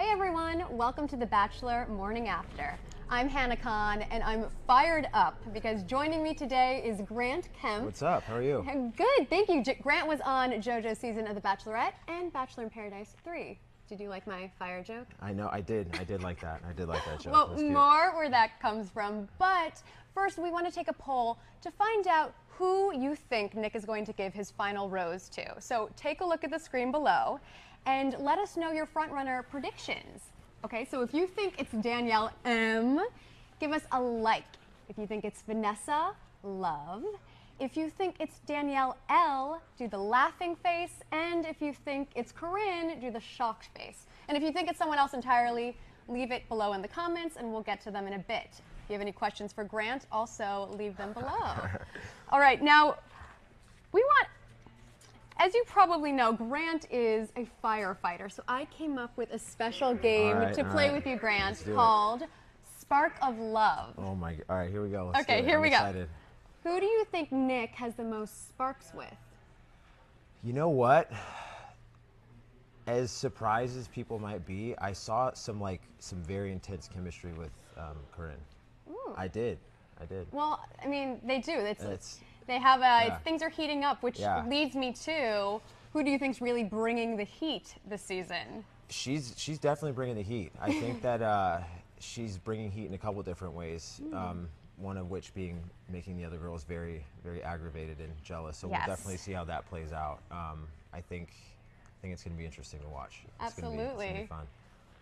Hey everyone, welcome to the Bachelor Morning After. I'm Hannah Khan and I'm fired up because joining me today is Grant Kemp. What's up? How are you? Good, thank you. Grant was on JoJo's season of The Bachelorette and Bachelor in Paradise 3. Did you like my fire joke? I know, I did like that. I did like that joke. Well, more where that comes from, but first we want to take a poll to find out who you think Nick is going to give his final rose to. So take a look at the screen below and let us know your frontrunner predictions. Okay, so if you think it's Danielle M, give us a like. If you think it's Vanessa, love. If you think it's Danielle L, do the laughing face. And if you think it's Corinne, do the shocked face. And if you think it's someone else entirely, leave it below in the comments and we'll get to them in a bit. If you have any questions for Grant, also leave them below. All right, now as you probably know, Grant is a firefighter, so I came up with a special game to play with you, Grant, called Spark of Love. Oh my, all right, here we go. Okay, here we go. Who do you think Nick has the most sparks with? You know what? As surprised as people might be, I saw some very intense chemistry with Corinne. Ooh. I did. Well, I mean, they do. They have things are heating up, which leads me to who do you think's really bringing the heat this season? She's definitely bringing the heat. I think that she's bringing heat in a couple different ways. One of which being making the other girls very, very aggravated and jealous. So we'll definitely see how that plays out. I think it's going to be interesting to watch. Absolutely. It's gonna be fun.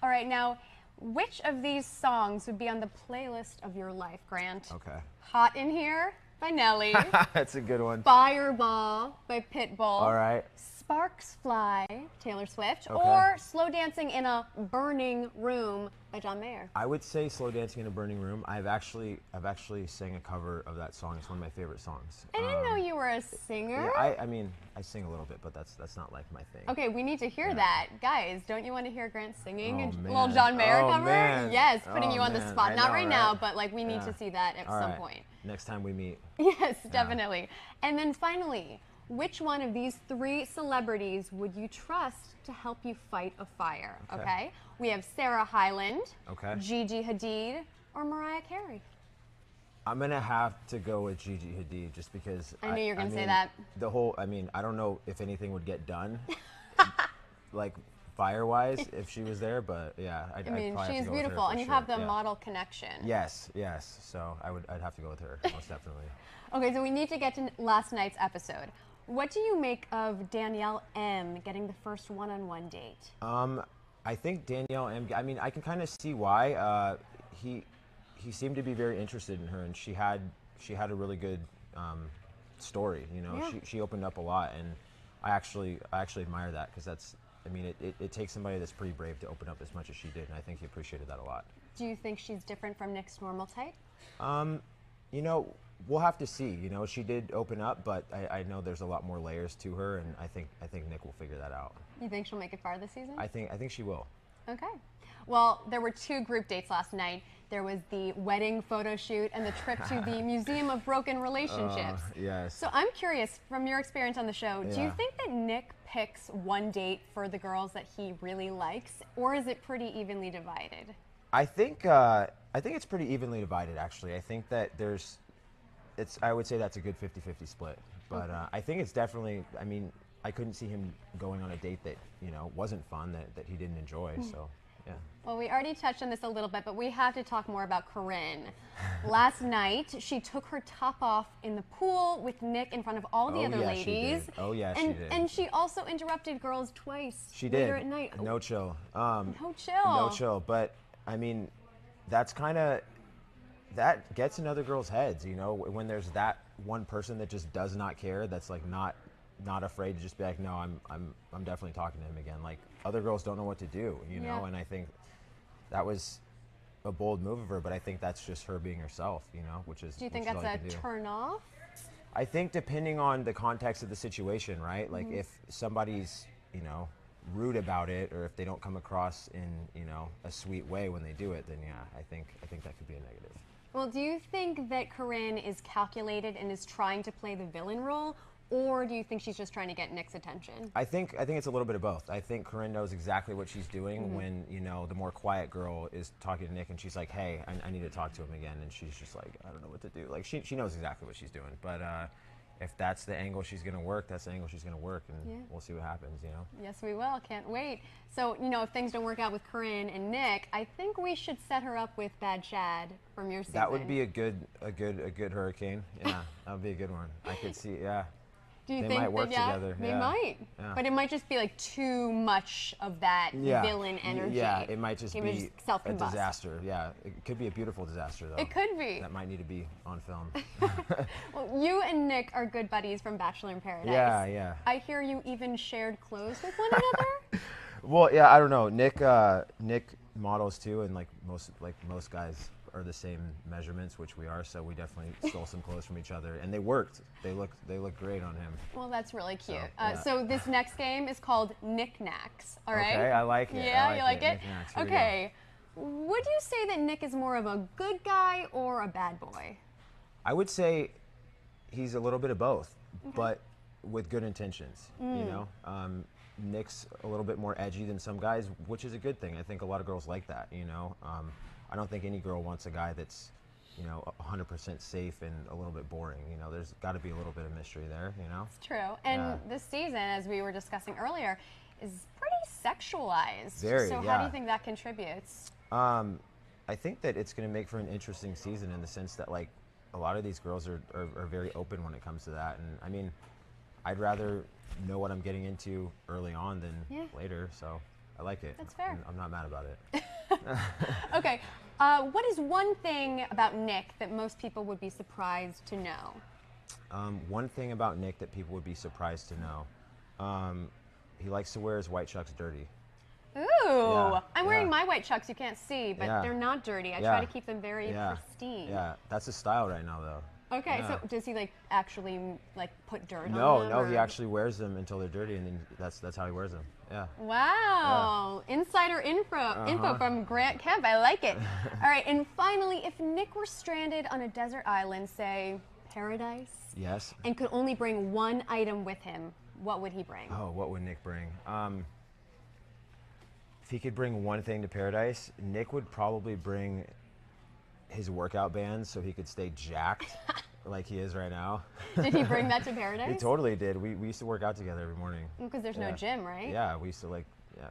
All right, now, which of these songs would be on the playlist of your life, Grant? Okay. Hot in Here by Nelly. That's a good one. Fireball by Pitbull. All right. Sparks Fly, Taylor Swift. Okay. Or Slow Dancing in a Burning Room by John Mayer. I would say Slow Dancing in a Burning Room. I've actually sang a cover of that song. It's one of my favorite songs. I didn't know you were a singer. Yeah, I mean, I sing a little bit, but that's not like my thing. Okay, we need to hear that. Guys, don't you want to hear Grant singing a man. little John Mayer cover? Man. Yes, putting you on the man. spot. I Not know, right now, but like we need to see that at some point. Next time we meet. Yes, definitely. And then finally, which one of these three celebrities would you trust to help you fight a fire? Okay. We have Sarah Hyland, Gigi Hadid, or Mariah Carey. I'm gonna have to go with Gigi Hadid just because I knew you were gonna say that. I don't know if anything would get done, like fire-wise, if she was there, but yeah, I'd probably have to she's go with beautiful, her and you sure. have the model connection. Yes. So I'd have to go with her most definitely. Okay, so we need to get to last night's episode. What do you make of Danielle M getting the first one-on-one date? I think Danielle M. I mean, I can kind of see why. He seemed to be very interested in her, and she had a really good story. You know, she opened up a lot, and I actually admire that because that's. I mean, it takes somebody that's pretty brave to open up as much as she did, and I think he appreciated that a lot. Do you think she's different from Nick's normal type? You know, we'll have to see. You know, she did open up, but I know there's a lot more layers to her, and I think Nick will figure that out. You think she'll make it far this season? I think she will. Okay. Well, there were two group dates last night. There was the wedding photo shoot and the trip to the Museum of Broken Relationships. Yes. So I'm curious, from your experience on the show, do you think that Nick picks one date for the girls that he really likes, or is it pretty evenly divided? I think it's pretty evenly divided, actually. I think that I would say that's a good 50-50 split. But I think it's definitely, I mean, I couldn't see him going on a date that, you know, wasn't fun, that he didn't enjoy, so, yeah. Well, we already touched on this a little bit, but we have to talk more about Corinne. Last night, she took her top off in the pool with Nick in front of all the other ladies. Oh, yeah, she did. And she also interrupted girls twice later later at night. No chill. No chill. No chill, but, I mean, that gets in other girls' heads, you know, when there's that one person that just does not care, that's like not afraid to just be like, no, I'm definitely talking to him again. Like, other girls don't know what to do, you know, and I think that was a bold move of her, but I think that's just her being herself, you know, which is. Do you think that's a turn off? I think depending on the context of the situation, right? Like if somebody's, you know, rude about it, or if they don't come across in, you know, a sweet way when they do it, then yeah, I think that could be a negative. Well, do you think that Corinne is calculated and is trying to play the villain role, or do you think she's just trying to get Nick's attention? I think it's a little bit of both. I think Corinne knows exactly what she's doing when, you know, the more quiet girl is talking to Nick and she's like, hey, I need to talk to him again. And she's just like, I don't know what to do. Like, she knows exactly what she's doing. But if that's the angle she's going to work, that's the angle she's going to work. And we'll see what happens, you know? Yes, we will. Can't wait. So, you know, if things don't work out with Corinne and Nick, I think we should set her up with Bad Chad from your season. That would be a good hurricane. Yeah, that would be a good one. I could see, yeah. Do you they think might work together. They yeah. might. Yeah. But it might just be like too much of that villain energy. Yeah, it might just be a self-combust. disaster. Yeah, it could be a beautiful disaster, though. It could be. That might need to be on film. Well, you and Nick are good buddies from Bachelor in Paradise. Yeah, yeah. I hear you even shared clothes with one another. Well, yeah, I don't know. Nick models too, and like most guys are the same measurements, which we are. So we definitely stole some clothes from each other, and they worked. They look great on him. Well, that's really cute. So, So this next game is called Knick-Knacks. All right. Okay, I like it. Yeah, I like you like it? Knick-knacks. Here we go. Okay. Would you say that Nick is more of a good guy or a bad boy? I would say he's a little bit of both, but with good intentions. You know, Nick's a little bit more edgy than some guys, which is a good thing. I think a lot of girls like that. You know, I don't think any girl wants a guy that's, you know, 100% safe and a little bit boring. You know, there's got to be a little bit of mystery there. You know. It's true. And this season, as we were discussing earlier, is pretty sexualized. Very. So how do you think that contributes? I think that it's going to make for an interesting season in the sense that, like, a lot of these girls are very open when it comes to that. And I mean, I'd rather know what I'm getting into early on than later. So I like it. That's fair. I'm not mad about it. Okay. What is one thing about Nick that most people would be surprised to know? One thing about Nick that people would be surprised to know, he likes to wear his white chucks dirty. Ooh, I'm wearing my white chucks. You can't see, but they're not dirty. I try to keep them very pristine. Yeah, that's his style right now, though. Okay, so does he like actually like put dirt on them? No, he actually wears them until they're dirty, and then that's how he wears them. Yeah. Wow, insider info from Grant Kemp. I like it. All right, and finally, if Nick were stranded on a desert island, say Paradise, Yes. and could only bring one item with him, what would he bring? Oh, what would Nick bring? If he could bring one thing to Paradise, Nick would probably bring his workout bands so he could stay jacked like he is right now. Did he bring that to Paradise? He totally did. We used to work out together every morning. Because there's no gym, right? Yeah, we used to like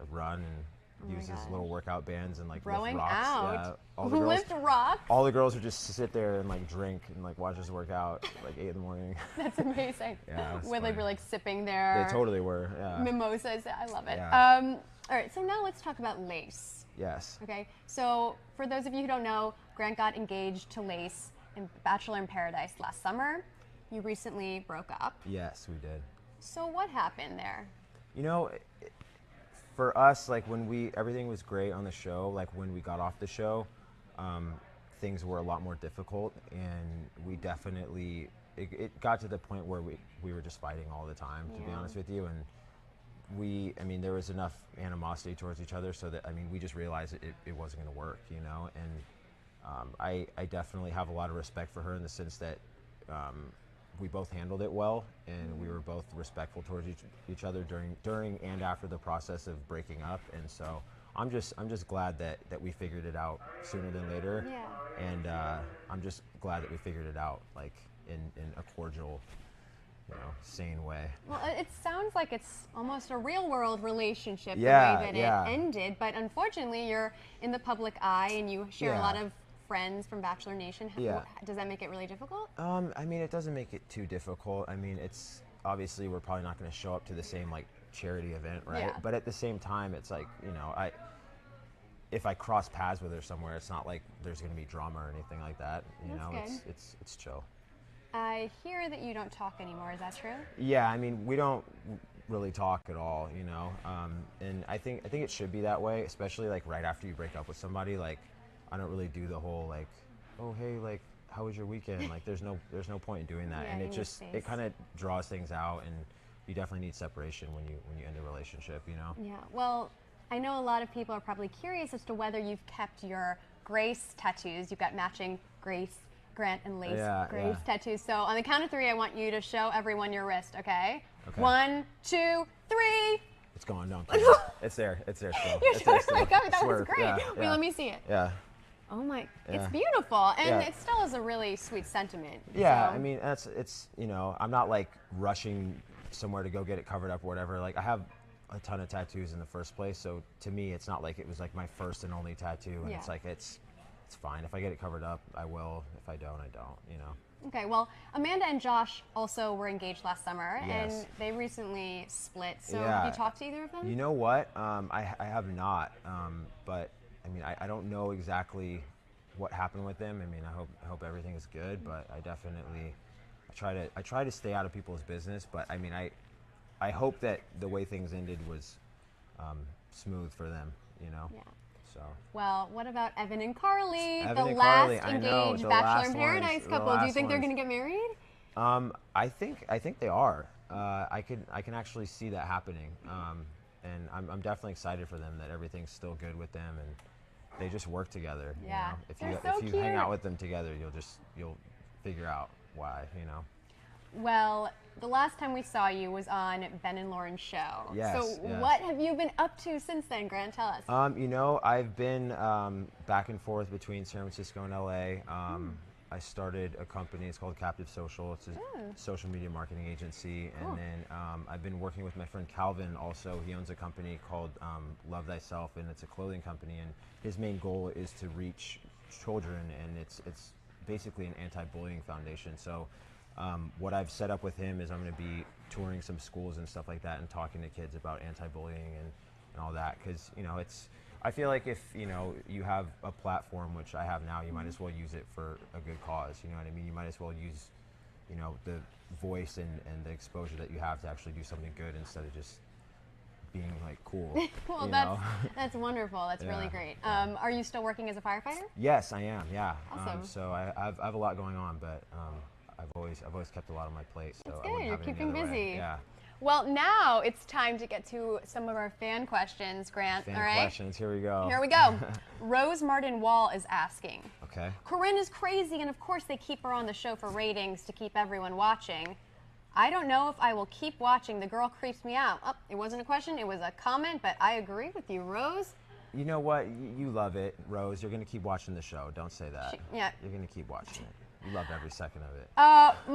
run and use his little workout bands and like Throwing lift rocks. out. Yeah, all the girls, Lift rocks. all the girls would just sit there and like drink and like watch us work out like 8 in the morning. That's amazing. Yeah, it was Where they funny. were like sipping their They totally were. Yeah. mimosas. I love it. Yeah. All right, so now let's talk about Lace. Yes. Okay, so for those of you who don't know, Grant got engaged to Lace in Bachelor in Paradise last summer. You recently broke up. Yes, we did. So what happened there? You know, for us, like when everything was great on the show, like when we got off the show, things were a lot more difficult, and we definitely, it got to the point where we were just fighting all the time, to be honest with you, and I mean, there was enough animosity towards each other so that, I mean, we just realized it wasn't going to work, you know, and I definitely have a lot of respect for her in the sense that we both handled it well, and we were both respectful towards each other during and after the process of breaking up, and so I'm just glad that we figured it out sooner than later, and I'm just glad that we figured it out like in a cordial, you know, sane way. Well, it sounds like it's almost a real-world relationship the Yeah, way that it ended, but unfortunately you're in the public eye and you share a lot of friends from Bachelor Nation. Yeah. Does that make it really difficult? I mean, it doesn't make it too difficult. I mean, it's obviously we're probably not going to show up to the same like charity event, right? Yeah. But at the same time, it's like, you know, if I cross paths with her somewhere, it's not like there's going to be drama or anything like that. You know, good. it's chill. I hear that you don't talk anymore. Is that true? Yeah, I mean, we don't really talk at all, you know, and I think it should be that way, especially like right after you break up with somebody. Like, I don't really do the whole like, oh hey, like how was your weekend? Like, there's no point in doing that, and it kind of draws things out, and you definitely need separation when you end a relationship, you know. Yeah. Well, I know a lot of people are probably curious as to whether you've kept your Grace tattoos. You've got matching Grace Grant and Lace Yeah, Graves yeah. tattoos. So on the count of 3, I want you to show everyone your wrist, okay? Okay. 1, 2, 3. It's gone. No, I'm kidding. It's there. It's there still. You're It's showing there still. my God, that was Swerve. great. Yeah, Wait, yeah. let me see it. Yeah. Oh my, it's Yeah. beautiful, and Yeah. it still is a really sweet sentiment. Yeah, so. I mean, it's I'm not like rushing somewhere to go get it covered up or whatever. Like I have a ton of tattoos in the first place, so to me, it's not like it was like my first and only tattoo, and Yeah. it's like it's fine. If I get it covered up, I will. If I don't, I don't. Okay, well, Amanda and Josh also were engaged last summer, Yes. and they recently split. So Yeah. have you talked to either of them? You know what? I have not, but I mean, I don't know exactly what happened with them. I mean, I hope everything is good, but I definitely I try to stay out of people's business. But I mean, I hope that the way things ended was smooth for them. Yeah. So. Well, what about Evan and Carly, Evan the and last Carly, I know, engaged the Bachelor last in ones, Paradise the couple? Do you last think they're ones. going to get married? I think they are. I can actually see that happening, and I'm definitely excited for them that everything's still good with them and they just work together. Yeah. If They're you so if you hang cute. out with them together, you'll figure out why. Well, the last time we saw you was on Ben and Lauren's show. Yes, So yes. what have you been up to since then, Grant? Tell us. I've been back and forth between San Francisco and LA. I started a company. It's called Captive Social. It's a social media marketing agency. Cool. And then I've been working with my friend Calvin also. He owns a company called Love Thyself, and it's a clothing company. And his main goal is to reach children, and it's basically an anti-bullying foundation. So what I've set up with him is I'm going to be touring some schools and stuff like that and talking to kids about anti-bullying and all that. Because, I feel like if, you have a platform, which I have now, you might as well use it for a good cause. You know what I mean? You might as well use, the voice and the exposure that you have to actually do something good instead of just being like cool. Well, that's wonderful. That's really Yeah, great. yeah. Are you still working as a firefighter? Yes, I am. Yeah. Awesome. So I have a lot going on, but I've always kept a lot on my plate. So That's I wouldn't good. You're have it any keeping other way. busy. Yeah. Well, now it's time to get to some of our fan questions, Grant. Fan all right? questions. Here we go. Here we go. Rose Martin Wall is asking. Okay. Corinne is crazy, and of course they keep her on the show for ratings to keep everyone watching. I don't know if I will keep watching. The girl creeps me out. Oh, it wasn't a question, it was a comment, but I agree with you, Rose. You know what? You love it, Rose. You're going to keep watching the show. Don't say that. Yeah. You're going to keep watching it. You love every second of it.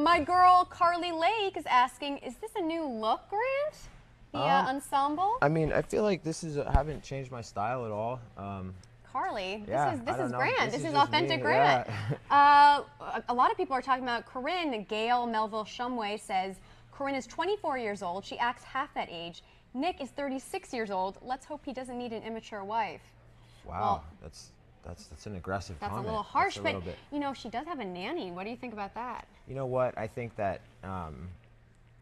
My girl Carly Lake is asking, is this a new look, Grant? The ensemble? I mean, I feel like I haven't changed my style at all. Carly, Yeah, this I don't is know. Grant. This This is is just authentic me, Grant. yeah. A lot of people are talking about Corinne. Gail Melville Shumway says Corinne is 24 years old. She acts half that age. Nick is 36 years old. Let's hope he doesn't need an immature wife. Wow, that's an aggressive That's comment. a little harsh, That's a but little bit. she does have a nanny. What do you think about that? You know what? I think that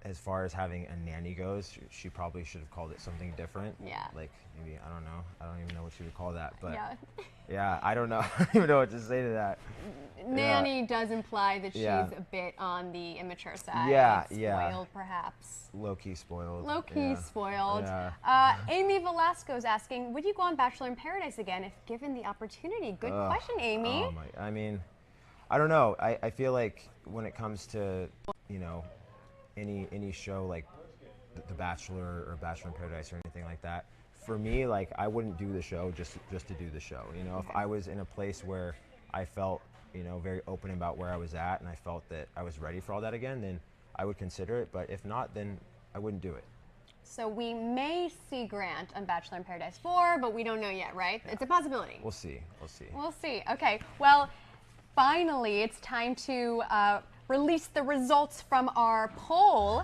as far as having a nanny goes, she probably should have called it something different. Yeah. Like maybe, I don't know. I don't even know what she would call that. But Yeah. yeah, I don't know. I don't even know what to say to that. Nanny does imply that she's Yeah. a bit on the immature side. Yeah, Spoiled, yeah. perhaps. Low-key spoiled. Low-key Yeah. spoiled. Yeah. Amy Velasco is asking, would you go on Bachelor in Paradise again if given the opportunity? Good question, Amy. Oh my, I mean, I don't know. I feel like when it comes to, any show like The Bachelor or Bachelor in Paradise or anything like that, for me, like, I wouldn't do the show just to do the show. If I was in a place where I felt, very open about where I was at and I felt that I was ready for all that again, then I would consider it. But if not, then I wouldn't do it. So we may see Grant on Bachelor in Paradise 4, but we don't know yet, right? Yeah. It's a possibility. We'll see. We'll see. We'll see. Okay. Well, finally, it's time to release the results from our poll.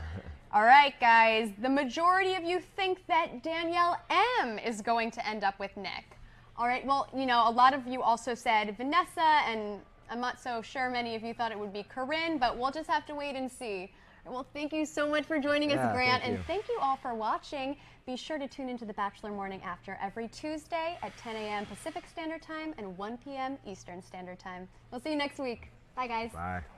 All right, guys. The majority of you think that Danielle M is going to end up with Nick. All right. Well, a lot of you also said Vanessa, and I'm not so sure many of you thought it would be Corinne, but we'll just have to wait and see. Well, thank you so much for joining us, Grant, and thank you all for watching. Be sure to tune into the Bachelor Morning After every Tuesday at 10 a.m. Pacific Standard Time and 1 p.m. Eastern Standard Time. We'll see you next week. Bye, guys. Bye.